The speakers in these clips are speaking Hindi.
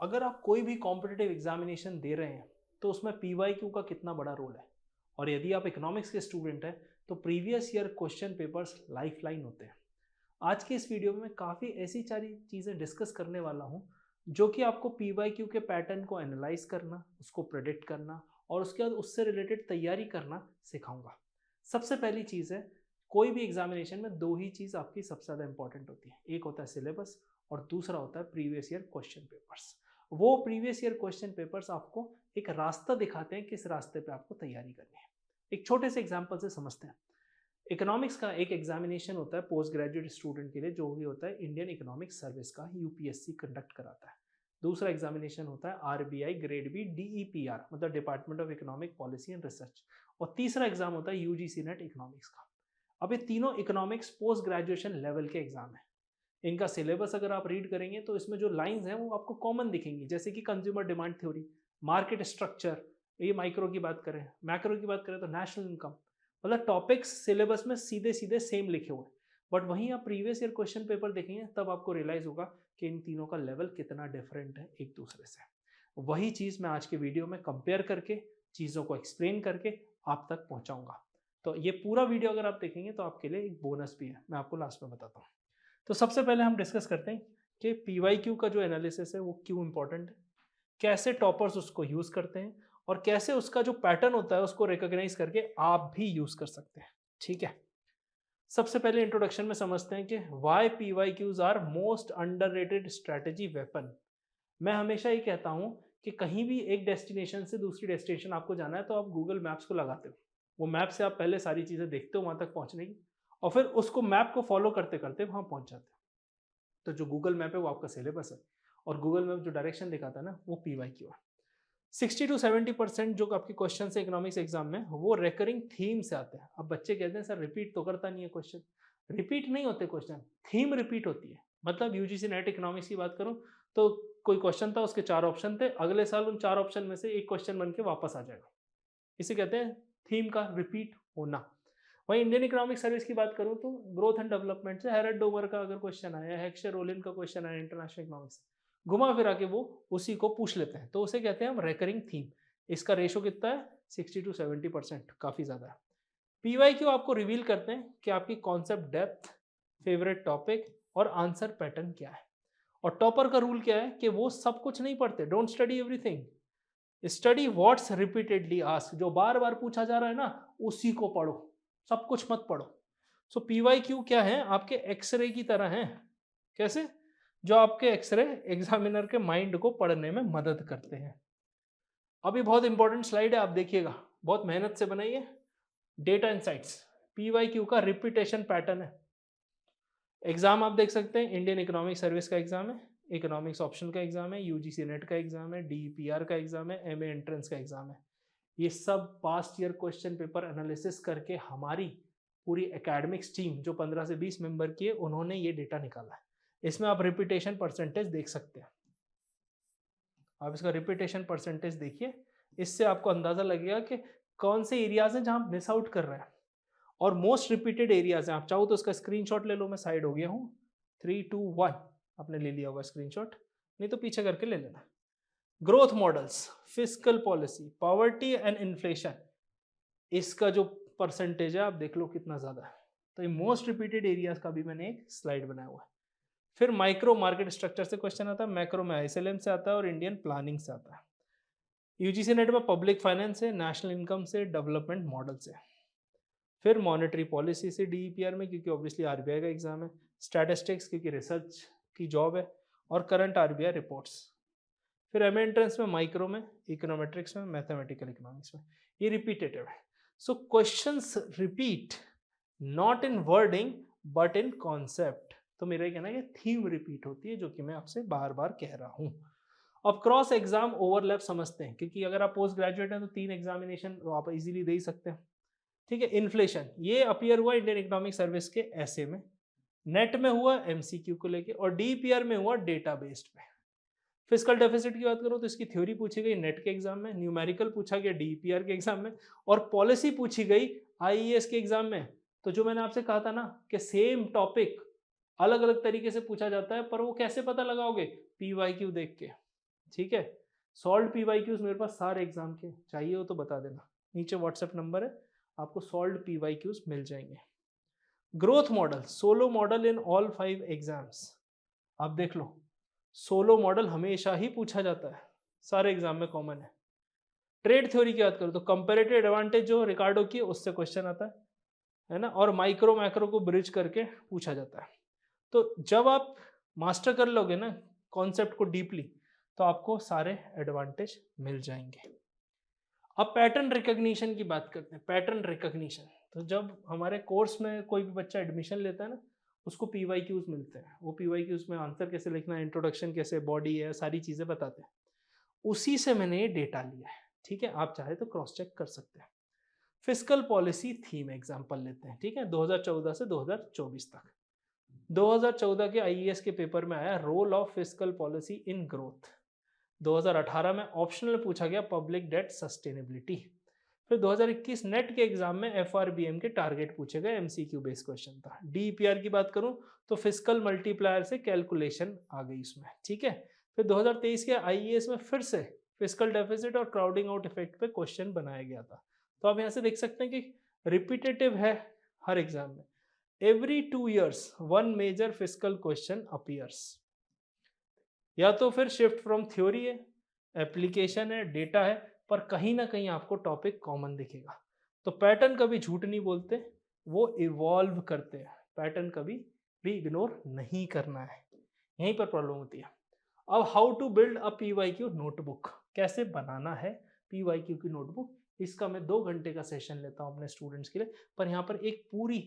अगर आप कोई भी कॉम्पिटिटिव एग्जामिनेशन दे रहे हैं तो उसमें पीवाईक्यू का कितना बड़ा रोल है। और यदि आप इकोनॉमिक्स के स्टूडेंट हैं तो previous year question papers lifeline होते हैं। आज के इस वीडियो में मैं काफ़ी ऐसी सारी चीज़ें डिस्कस करने वाला हूं जो कि आपको पीवाईक्यू के पैटर्न को एनालाइज करना, उसको प्रेडिक्ट करना और उसके बाद उससे रिलेटेड तैयारी करना सिखाऊंगा। सबसे पहली चीज़ है, कोई भी एग्जामिनेशन में दो ही चीज़ आपकी सबसे ज़्यादा इंपॉर्टेंट होती है। एक होता है सिलेबस और दूसरा होता है प्रीवियस ईयर क्वेश्चन पेपर्स। वो प्रीवियस ईयर क्वेश्चन पेपर्स आपको एक रास्ता दिखाते हैं किस रास्ते पे आपको तैयारी करनी है। एक छोटे से एग्जांपल से समझते हैं। इकोनॉमिक्स का एक एग्जामिनेशन होता है पोस्ट ग्रेजुएट स्टूडेंट के लिए, जो भी होता है इंडियन इकोनॉमिक सर्विस का, यूपीएससी कंडक्ट कराता है। दूसरा एग्जामिनेशन होता है आरबीआई ग्रेड बी डीईपीआर, मतलब department of economic policy and research. और तीसरा एग्जाम होता है यूजीसी नेट इकोनॉमिक्स का। अब ये तीनों इकोनॉमिक्स पोस्ट ग्रेजुएशन लेवल के एग्जाम है। इनका सिलेबस अगर आप रीड करेंगे तो इसमें जो लाइंस हैं वो आपको कॉमन दिखेंगी, जैसे कि consumer demand theory, market structure, ये माइक्रो की बात करें, मैक्रो की बात करें तो नेशनल इनकम। मतलब टॉपिक्स सिलेबस में सीधे सीधे सेम लिखे हुए। बट वहीं आप प्रीवियस ईयर क्वेश्चन पेपर देखेंगे तब आपको रियलाइज होगा कि इन तीनों का लेवल कितना डिफरेंट है एक दूसरे से। वही चीज़ मैं आज के वीडियो में कंपेयर करके, चीज़ों को एक्सप्लेन करके आप तक पहुंचाऊंगा। तो ये पूरा वीडियो अगर आप देखेंगे तो आपके लिए एक बोनस भी है, मैं आपको लास्ट में बताता हूँ। तो सबसे पहले हम डिस्कस करते हैं कि पीवाईक्यू का जो एनालिसिस है वो क्यों इंपॉर्टेंट है, कैसे टॉपर्स उसको यूज करते हैं और कैसे उसका जो पैटर्न होता है उसको रिकॉग्नाइज करके आप भी यूज कर सकते हैं। ठीक है, सबसे पहले इंट्रोडक्शन में समझते हैं कि why PYQs are most underrated strategy weapon. मैं हमेशा ये कहता हूं कि कहीं भी एक डेस्टिनेशन से दूसरी डेस्टिनेशन आपको जाना है तो आप गूगल मैप्स को लगाते हो। वो मैप से आप पहले सारी चीजें देखते हो वहां तक पहुंचने की, और फिर उसको मैप को फॉलो करते करते वहां पहुंच जाते हो। तो जो गूगल मैप है वो आपका सिलेबस है, और गूगल मैप जो डायरेक्शन दिखाता है ना वो पीवाईक्यू है। 60 to 70% जो आपके क्वेश्चन है इकोनॉमिक्स एग्जाम में वो रेकरिंग थीम से आते हैं। अब बच्चे कहते हैं सर रिपीट तो करता नहीं है क्वेश्चन। रिपीट नहीं होते क्वेश्चन, थीम रिपीट होती है। मतलब यूजीसी नेट इकोनॉमिक्स की बात करूं तो कोई क्वेश्चन था, उसके 4 ऑप्शन थे, अगले साल उन 4 ऑप्शन में से एक क्वेश्चन बन के वापस आ जाएगा। इसे कहते हैं थीम का रिपीट होना। वहीं इंडियन इकोनॉमिक सर्विस की बात करूं तो ग्रोथ एंड डेवलपमेंट से हेरेड डोवर का अगर क्वेश्चन आया, हेक्सचर रोलिन का क्वेश्चन आया इंटरनेशनल इकोनॉमिक्स, घुमा फिरा के वो उसी को पूछ लेते हैं, तो उसे कहते हैं हम रेकरिंग थीम। इसका रेशो कितना है? 60 to 70%, काफी ज्यादा है। पीवाईक्यू आपको रिवील करते हैं कि आपकी कॉन्सेप्ट डेप्थ, फेवरेट टॉपिक और आंसर पैटर्न क्या है। और टॉपर का रूल क्या है कि वो सब कुछ नहीं पढ़ते, don't study everything, study what's repeatedly ask. जो बार बार पूछा जा रहा है ना उसी को पढ़ो, सब कुछ मत पढ़ो। सो पीवाईक्यू क्या है? आपके एक्सरे की तरह है। कैसे? जो आपके एक्सरे एग्जामिनर के माइंड को पढ़ने में मदद करते हैं। अभी बहुत इंपॉर्टेंट स्लाइड है, आप देखिएगा, बहुत मेहनत से बनाई है। डेटा इंसाइट्स, पीवाईक्यू का रिपीटेशन पैटर्न है। एग्जाम आप देख सकते हैं, इंडियन इकोनॉमिक सर्विस का एग्जाम है, इकोनॉमिक्स ऑप्शन का एग्जाम है, यूजीसी नेट का एग्जाम है, डीपीआर का एग्जाम है, एमए एंट्रेंस का एग्जाम है। ये सब past year question paper analysis करके हमारी पूरी एकेडमिक्स टीम जो 15 से 20 मेंबर की है उन्होंने ये डेटा निकाला है। इसमें आप रिपीटेशन परसेंटेज देख सकते हैं। आप इसका रिपीटेशन परसेंटेज देखिए, इससे आपको अंदाजा लगेगा कि कौन से एरियाज हैं जहां मिस आउट कर रहे हैं और मोस्ट रिपीटेड एरियाज हैं। आप चाहो तो उसका स्क्रीनशॉट ले लो, मैं साइड हो गया हूँ। 3, 2, 1 आपने ले लिया होगा स्क्रीनशॉट, नहीं तो पीछे करके ले लेना। Growth models, fiscal policy, poverty and inflation, इसका जो परसेंटेज है आप देख लो कितना ज्यादा है। तो ये मोस्ट रिपीटेड एरियाज का भी मैंने एक स्लाइड बनाया हुआ है। फिर माइक्रो मार्केट स्ट्रक्चर से क्वेश्चन आता है, मैक्रो में आईएसएलएम से आता है और इंडियन प्लानिंग से आता है। यूजीसी नेट में पब्लिक फाइनेंस से, नेशनल इनकम से, डेवलपमेंट मॉडल से। फिर मॉनेटरी पॉलिसी से डीईपीआर में, क्योंकि ऑब्वियसली आरबीआई का एग्जाम है। स्टैटिस्टिक्स क्योंकि रिसर्च की जॉब है, और करंट आरबीआई रिपोर्ट्स। फिर एम एंट्रेंस में माइक्रो में, इकोनोमेट्रिक्स में, मैथमेटिकल इकोनॉमिक्स में। ये रिपीटेटिव है। सो questions repeat not in wording but in concept. तो मेरा ये कहना है कि थीम रिपीट होती है, जो कि मैं आपसे बार बार कह रहा हूं। अब क्रॉस एग्जाम ओवरलैप समझते हैं, क्योंकि अगर आप पोस्ट ग्रेजुएट हैं तो 3 एग्जामिनेशन आप इजीली दे ही सकते हैं। ठीक है, इन्फ्लेशन ये अपीयर हुआ इंडियन इकोनॉमिक सर्विस के ऐसे में, नेट में हुआ एमसीक्यू को लेके, और डीपीआर में हुआ डेटा बेस्ड पे। फिस्कल डेफिसिट की बात करो तो इसकी थ्योरी पूछी गई नेट के एग्जाम में, न्यूमेरिकल पूछा गया डीपीआर के एग्जाम में, और पॉलिसी पूछी गई आईईएस के एग्जाम में। तो जो मैंने आपसे कहा था ना कि सेम टॉपिक अलग अलग तरीके से पूछा जाता है, पर वो कैसे पता लगाओगे? पीवाईक्यू देख के। ठीक है। सॉल्व PYQs मेरे पास सारे एग्जाम के, चाहिए हो तो बता देना, नीचे व्हाट्सएप नंबर है, आपको सॉल्व PYQs मिल जाएंगे। Growth model, Solow model in all 5 exams. आप देख लो, सोलो मॉडल हमेशा ही पूछा जाता है, सारे एग्जाम में कॉमन है। ट्रेड थ्योरी की बात करो तो कंपेरेटिव एडवांटेज जो रिकार्डो की, उससे क्वेश्चन आता है ना, और माइक्रो मैक्रो को ब्रिज करके पूछा जाता है। तो जब आप मास्टर कर लोगे ना कॉन्सेप्ट को डीपली, तो आपको सारे एडवांटेज मिल जाएंगे। अब पैटर्न रिकॉग्निशन की बात करते हैं। पैटर्न रिकॉग्निशन, तो जब हमारे कोर्स में कोई भी बच्चा एडमिशन लेता है ना, उसको PYQs मिलते हैं। वो PYQs में आंसर कैसे लिखना है, इंट्रोडक्शन कैसे, बॉडी है, सारी चीज़ें बताते हैं। उसी से मैंने ये डेटा लिया है, ठीक है। आप चाहे तो क्रॉस चेक कर सकते हैं। फिस्कल पॉलिसी थीम एग्जाम्पल लेते हैं, ठीक है, 2014 से 2024 तक। 2014 के IAS के पेपर में आया role of fiscal policy in growth. 2018 में ऑप्शनल पूछा गया पब्लिक डेट सस्टेनेबिलिटी। फिर 2021 नेट के एग्जाम में FRBM के टारगेट पूछे गए, MCQ बेस्ड क्वेश्चन था। DPR की बात करूं तो फिस्कल मल्टीप्लायर से कैलकुलेशन आ गई इसमें, ठीक है। फिर 2023 के IAS में फिर से फिस्कल डेफिसिट और क्राउडिंग आउट इफेक्ट पे क्वेश्चन बनाया गया था। तो आप यहाँ से देख सकते हैं कि रिपीटेटिव है हर एग्जाम में। Every 2 years 1 major fiscal question appears. या तो फिर शिफ्ट फ्रॉम थ्योरी है, एप्लीकेशन है, डेटा है, पर कहीं ना कहीं आपको टॉपिक कॉमन दिखेगा। तो पैटर्न कभी झूठ नहीं बोलते, वो इवॉल्व करते हैं। पैटर्न कभी भी इग्नोर नहीं करना है, यहीं पर प्रॉब्लम होती है। अब how to build a PYQ notebook, कैसे बनाना है PYQ की नोटबुक, इसका मैं 2 घंटे का सेशन लेता हूं अपने स्टूडेंट्स के लिए, पर यहाँ पर एक पूरी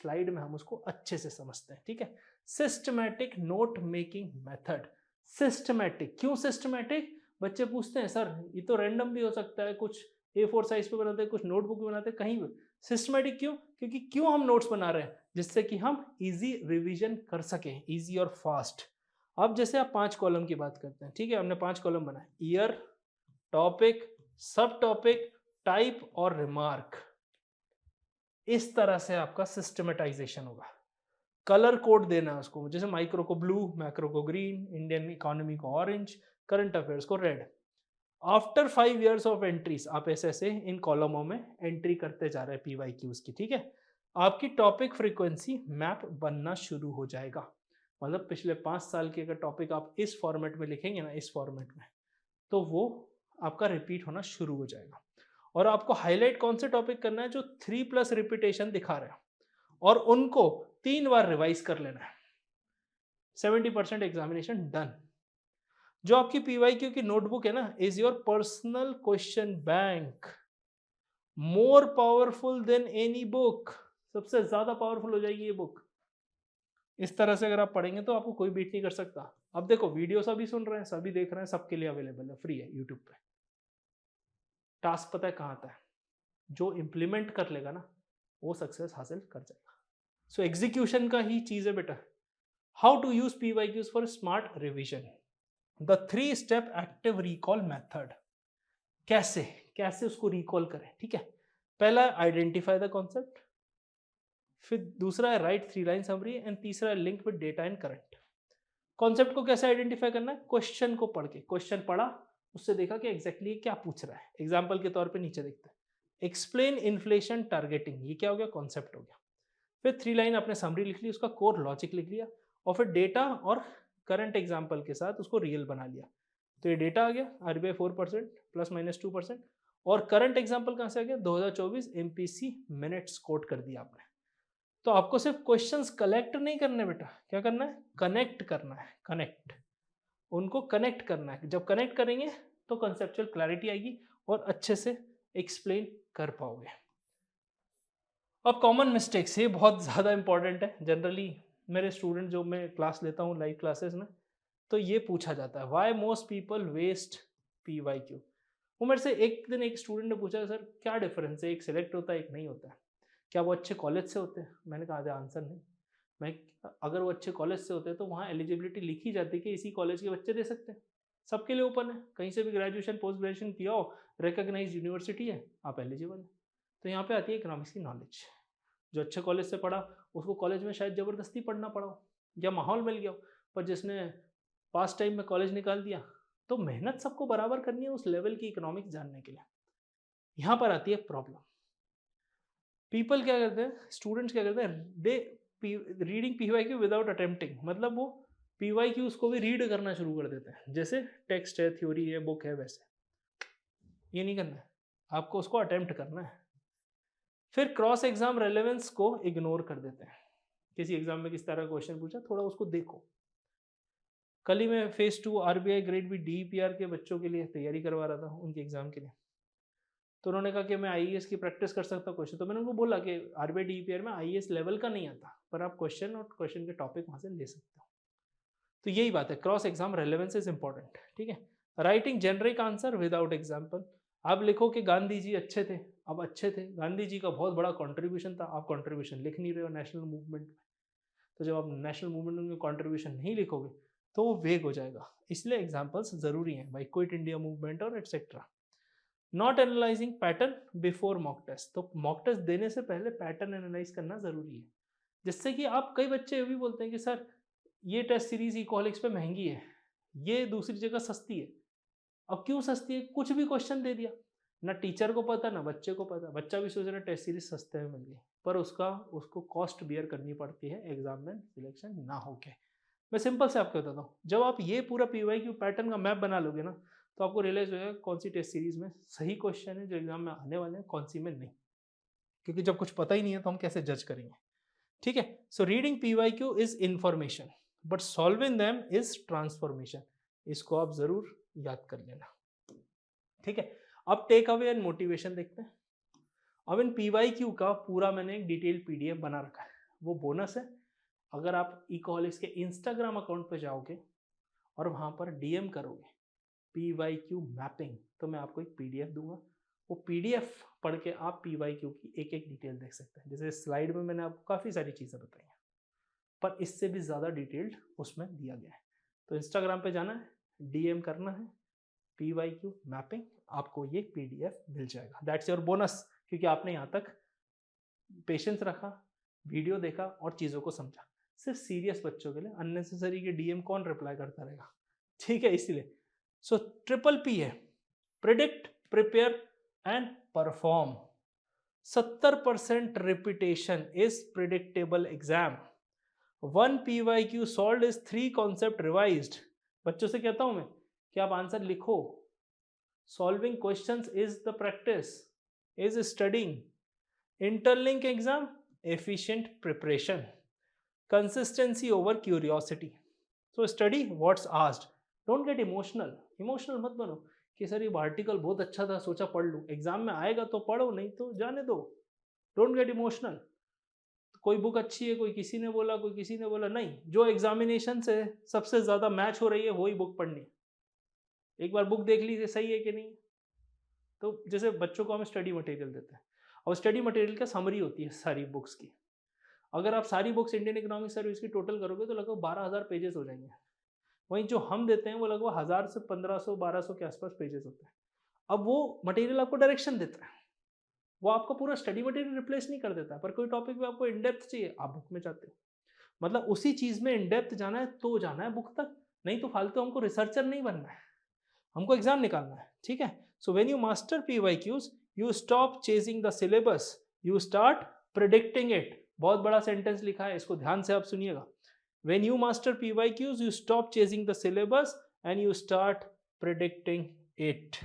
स्लाइड में हम उसको अच्छे से समझते हैं, ठीक है। Systematic note making method. Systematic, क्यों सिस्टमैटिक? बच्चे पूछते हैं सर ये तो रैंडम भी हो सकता है, कुछ A4 साइज पे बनाते हैं, कुछ नोटबुक में बनाते हैं, कहीं भी। सिस्टमैटिक क्यों? क्योंकि क्यों हम नोट्स बना रहे हैं, जिससे कि हम इजी रिवीजन कर सकें, इजी और फास्ट। अब जैसे आप 5 कॉलम की बात करते हैं, ठीक है, हमने 5 कॉलम बनाए, ईयर, टॉपिक, सब टॉपिक, टाइप और रिमार्क। इस तरह से आपका सिस्टमेटाइजेशन होगा। कलर कोड देना है उसको, जैसे माइक्रो को ब्लू, मैक्रो को ग्रीन, इंडियन इकोनॉमी को ऑरेंज, करंट अफेयर्स को red. After 5 years of entries आप ऐसे ऐसे इन कॉलमों में एंट्री करते जा रहे हैं PYQs की, ठीक है। आपकी टॉपिक फ्रीक्वेंसी मैप बनना शुरू हो जाएगा। मतलब पिछले 5 साल के अगर टॉपिक आप इस फॉर्मेट में लिखेंगे ना, इस फॉर्मेट में, तो वो आपका रिपीट होना शुरू हो जाएगा। और आपको हाईलाइट कौन से टॉपिक करना है, जो 3+ रिपीटेशन दिखा रहे हैं, और उनको 3 बार रिवाइज कर लेना है। 70% एग्जामिनेशन डन। जो आपकी PYQ की नोटबुक है ना, is your personal question bank, more powerful than any book. सबसे ज्यादा पावरफुल हो जाएगी ये बुक। इस तरह से अगर आप पढ़ेंगे तो आपको कोई बीट नहीं कर सकता। अब देखो, वीडियो सभी सुन रहे हैं, सभी देख रहे हैं, सबके लिए अवेलेबल है, फ्री है यूट्यूब पे। टास्क पता है कहाँ आता है, जो इंप्लीमेंट कर लेगा ना वो सक्सेस हासिल कर जाएगा। सो एग्जीक्यूशन का ही चीज है बेटा। How to use PYQs for smart revision. The 3-step active recall method. कैसे कैसे उसको रिकॉल करें, ठीक है। पहला है आइडेंटिफाई द कॉन्सेप्ट, फिर दूसरा है राइट 3 लाइन समरी, एंड तीसरा है link with data and current. Concept को कैसे आइडेंटिफाई करना है, क्वेश्चन को पढ़ के, क्वेश्चन पढ़ा, उससे देखा कि एग्जैक्टली क्या पूछ रहा है। एग्जाम्पल के तौर पे नीचे देखते हैं, एक्सप्लेन इन्फ्लेशन टारगेटिंग, ये क्या हो गया, कॉन्सेप्ट हो गया। फिर 3 लाइन आपने समरी लिख ली, उसका कोर लॉजिक लिख लिया, और फिर डेटा और करंट एग्जाम्पल के साथ उसको रियल बना लिया। तो ये डेटा आ गया RBI 4% ±2%, और करंट एग्जाम्पल कहाँ से आ गया, 2024 MPC मिनट्स कोट कर दिया आपने। तो आपको सिर्फ क्वेश्चंस कलेक्ट नहीं करने बेटा, क्या करना है, कनेक्ट करना है, कनेक्ट, उनको कनेक्ट करना है। जब कनेक्ट करेंगे तो कंसेप्चुअल क्लैरिटी आएगी और अच्छे से एक्सप्लेन कर पाओगे। अब कॉमन मिस्टेक्स, ये बहुत ज़्यादा इंपॉर्टेंट है। जनरली मेरे स्टूडेंट जो मैं क्लास लेता हूँ लाइव क्लासेस में, तो ये पूछा जाता है, why most people waste PYQ। वो मेरे से एक दिन एक स्टूडेंट ने पूछा, सर क्या डिफरेंस है, एक सिलेक्ट होता है एक नहीं होता है, क्या वो अच्छे कॉलेज से होते हैं? मैंने कहा आंसर नहीं। मैं, अगर वो अच्छे कॉलेज से होते हैं तो वहाँ एलिजिबिलिटी लिखी जाती है कि इसी कॉलेज के बच्चे दे सकते हैं, सबके लिए ओपन है, कहीं से भी ग्रेजुएशन पोस्ट ग्रेजुएशन किया हो, रिकॉग्नाइज्ड यूनिवर्सिटी है, आप एलिजिबल हैं। तो यहाँ पे आती है इकोनॉमिक्स की नॉलेज। जो अच्छे कॉलेज से पढ़ा उसको कॉलेज में शायद ज़बरदस्ती पढ़ना पड़ा हो या माहौल मिल गया हो, पर जिसने पास टाइम में कॉलेज निकाल दिया तो मेहनत सबको बराबर करनी है उस लेवल की इकोनॉमिक्स जानने के लिए। यहाँ पर आती है प्रॉब्लम। पीपल क्या करते हैं, स्टूडेंट्स क्या करते हैं, दे रीडिंग पीवाईक्यू विदाउट अटेम्प्टिंग, मतलब वो पीवाईक्यूज को भी रीड करना शुरू कर देते हैं, जैसे टेक्स्ट है, थ्योरी है, बुक है, वैसे। ये नहीं करना है, आपको उसको अटेम्प्ट करना है। फिर क्रॉस एग्जाम रेलेवेंस को इग्नोर कर देते हैं। किसी एग्जाम में किस तरह का क्वेश्चन पूछा, थोड़ा उसको देखो। कल ही मैं phase 2 RBI grade B DPR के बच्चों के लिए तैयारी करवा रहा था, उनके एग्जाम के लिए। तो उन्होंने कहा कि मैं आईएएस की प्रैक्टिस कर सकता हूँ क्वेश्चन। तो मैंने उनको बोला कि आरबीआई डीपीआर में आईएएस लेवल का नहीं आता, पर आप क्वेश्चन और क्वेश्चन के टॉपिक वहाँ से ले सकते हो। तो यही बात है, cross exam relevance is important. ठीक है, writing generic answer without example. आप लिखो कि गांधी जी अच्छे थे, अब अच्छे थे, गांधी जी का बहुत बड़ा कॉन्ट्रीब्यूशन था, आप कॉन्ट्रीब्यूशन लिख नहीं रहे हो नेशनल मूवमेंट में। तो जब आप नेशनल मूवमेंट में कॉन्ट्रीब्यूशन नहीं लिखोगे तो वो वेग हो जाएगा, इसलिए एग्जाम्पल्स जरूरी हैं भाई, क्विट इंडिया मूवमेंट और etcetera. Not analysing pattern before mock test, तो मॉक टेस्ट देने से पहले पैटर्न एनालाइज करना जरूरी है। जिससे कि आप, कई बच्चे ये भी बोलते हैं कि सर ये टेस्ट सीरीज इकोनॉमिक्स पे महंगी है, ये दूसरी जगह सस्ती है। अब क्यों सस्ती है, कुछ भी क्वेश्चन दे दिया, ना टीचर को पता ना बच्चे को पता, बच्चा भी सोच रहा है टेस्ट सीरीज सस्ते में मिल गई, पर उसको कॉस्ट बियर करनी पड़ती है एग्जाम में सिलेक्शन ना होके। मैं सिंपल से आपको बताता हूँ, जब आप ये पूरा पीवाईक्यू पैटर्न का मैप बना लोगे ना, तो आपको रियलाइज हो जाएगा कौन सी टेस्ट सीरीज में सही क्वेश्चन है जो एग्जाम में आने वाले हैं, कौन सी में नहीं। क्योंकि जब कुछ पता ही नहीं है तो हम कैसे जज करेंगे। ठीक है, so reading PYQ is information but solving them is transformation. इसको आप जरूर याद कर लेना। ठीक है, अब टेक अवे एंड मोटिवेशन देखते हैं। अब इन पीवाईक्यू का पूरा मैंने एक डिटेल पीडीएफ बना रखा है, वो बोनस है। अगर आप इकोहॉलिक्स के इंस्टाग्राम अकाउंट पे जाओगे और वहां पर डीएम करोगे पीवाईक्यू मैपिंग, तो मैं आपको एक पीडीएफ दूंगा। वो पीडीएफ पढ़ के आप पीवाईक्यू की एक एक डिटेल देख सकते हैं। जैसे स्लाइड में मैंने आपको काफ़ी सारी चीज़ें बताई हैं, पर इससे भी ज़्यादा डिटेल्ड उसमें दिया गया है। तो इंस्टाग्राम पे जाना है, डीएम करना है, पीवाईक्यू मैपिंग, आपको ये पीडीएफ मिल जाएगा। दैट्स योर बोनस, क्योंकि आपने यहाँ तक पेशेंस रखा, वीडियो देखा और चीज़ों को समझा। सिर्फ सीरियस बच्चों के लिए, अननेसेसरी के डीएम कौन रिप्लाई करता रहेगा। ठीक है, इसलिए सो ट्रिपल पी है, predict, prepare and perform. 70% repetition is predictable exam. 1 PYQ solve is 3 concept revised. बच्चों से कहता हूं मैं कि आप आंसर लिखो। Solving questions is the practice, is studying. Interlink exam, efficient preparation, consistency over curiosity. So study what's asked, don't get emotional. Emotional मत बनो कि सर ये आर्टिकल बहुत अच्छा था, सोचा पढ़ लूँ, एग्जाम में आएगा तो पढ़ो, नहीं तो जाने दो। Don't get emotional. कोई बुक अच्छी है, कोई किसी ने बोला, कोई किसी ने बोला, नहीं, जो एग्जामिनेशन से सबसे ज़्यादा मैच हो रही है वही बुक पढ़नी। एक बार बुक देख ली सही है कि नहीं। तो जैसे बच्चों को हम स्टडी मटेरियल देते हैं, और स्टडी मटेरियल का समरी होती है सारी बुक्स की। अगर आप सारी बुक्स इंडियन इकोनॉमिक सर्विस की टोटल करोगे तो लगभग 12,000 पेजेस हो जाएंगे। वहीं जो हम देते हैं वो लगभग 1000 से 1500 1200 के आसपास पेजेस होते हैं। अब वो मटेरियल आपको डायरेक्शन देता है, वो आपका पूरा स्टडी मटेरियल रिप्लेस नहीं कर देता, पर कोई टॉपिक में आपको इन डेप्थ चाहिए, आप बुक में जाते हो। मतलब उसी चीज में इन डेप्थ जाना है तो जाना है बुक तक, नहीं तो फालतू हमको रिसर्चर नहीं बनना है, हमको एग्जाम निकालना है। ठीक है, so when you master PYQs you stop chasing the syllabus, you start predicting it. बहुत बड़ा सेंटेंस लिखा है, इसको ध्यान से आप सुनिएगा। When you master PYQs, you stop chasing the syllabus and you start predicting it.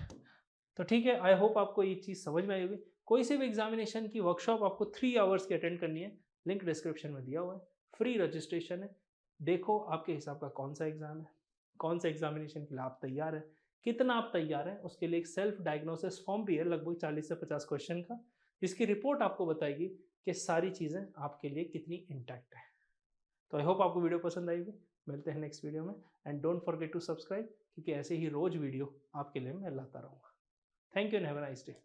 तो ठीक है, आई होप आपको ये चीज़ समझ में आई होगी। कोई से भी एग्जामिनेशन की वर्कशॉप आपको 3 आवर्स की अटेंड करनी है, लिंक डिस्क्रिप्शन में दिया हुआ है, फ्री रजिस्ट्रेशन है। देखो आपके हिसाब का कौन सा एग्जाम है, कौन सा एग्जामिनेशन के लिए आप तैयार है, कितना आप तैयार हैं, उसके लिए एक सेल्फ डायग्नोसिस फॉर्म भी है लगभग 40 से 50 क्वेश्चन का, जिसकी रिपोर्ट आपको बताएगी कि सारी चीज़ें आपके लिए कितनी इंटैक्ट है। तो आई होप आपको वीडियो पसंद आएगी। मिलते हैं नेक्स्ट वीडियो में, and don't forget to subscribe, क्योंकि ऐसे ही रोज वीडियो आपके लिए मैं लाता रहूँगा। Thank you and have a nice day.